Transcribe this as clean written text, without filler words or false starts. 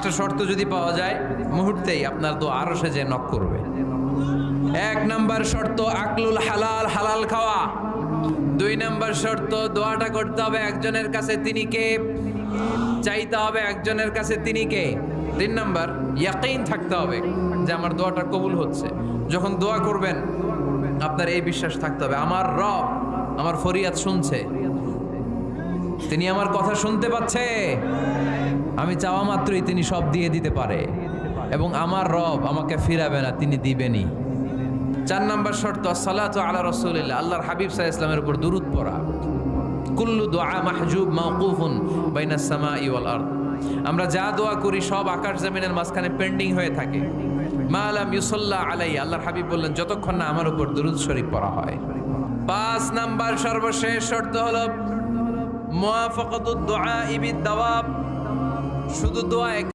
পাঁচটা শর্ত যদি পাওয়া যায় মুহূর্তেই আপনার দোয়া আরশে যে নক করবে। এক নাম্বার শর্ত আকলুল হালাল, হালাল খাওয়া। দুই নাম্বার শর্ত দোয়াটা করতে হবে একজনের কাছে, তিনি কে? চাইতে হবে একজনের কাছে, তিনি কে? তিন নাম্বার ইয়াকিন থাকতে হবে যে আমার দোয়াটা কবুল হচ্ছে। যখন দোয়া করবেন আপনার এই বিশ্বাস থাকতে হবে আমার রব আমার ফরিয়াদ শুনছে, তিনি আমার কথা শুনতে পাচ্ছে, আমি চাওয়া মাত্রই তিনি সব দিয়ে দিতে পারে এবং আমার রব আমাকে ফিরাবে না, তিনি দিবেনই। চার নাম্বার শর্ত সালাতু আলা রাসূলিল্লাহ, আল্লাহর হাবিব সাল্লাল্লাহু আলাইহি ওয়াসাল্লামের উপর দুরূদ পড়া। কুল্লু দুআ মাহজুব মাওকুফুন বাইনাস সামাই ওয়াল আরদ, আমরা যা দোয়া করি সব আকাশ জমিনের মাঝখানে পেন্ডিং হয়ে থাকে। মা লাম ইউসাল্লা আলাইহি, আল্লাহর হাবিব বললেন যতক্ষণ না আমার উপর দুরূদ শরীফ পড়া হয়। পাঁচ নাম্বার সর্বশেষ শর্ত হলো মুওয়াফাকাতুদ দুআ বিদ দাওয়াব, শুধু দোয়া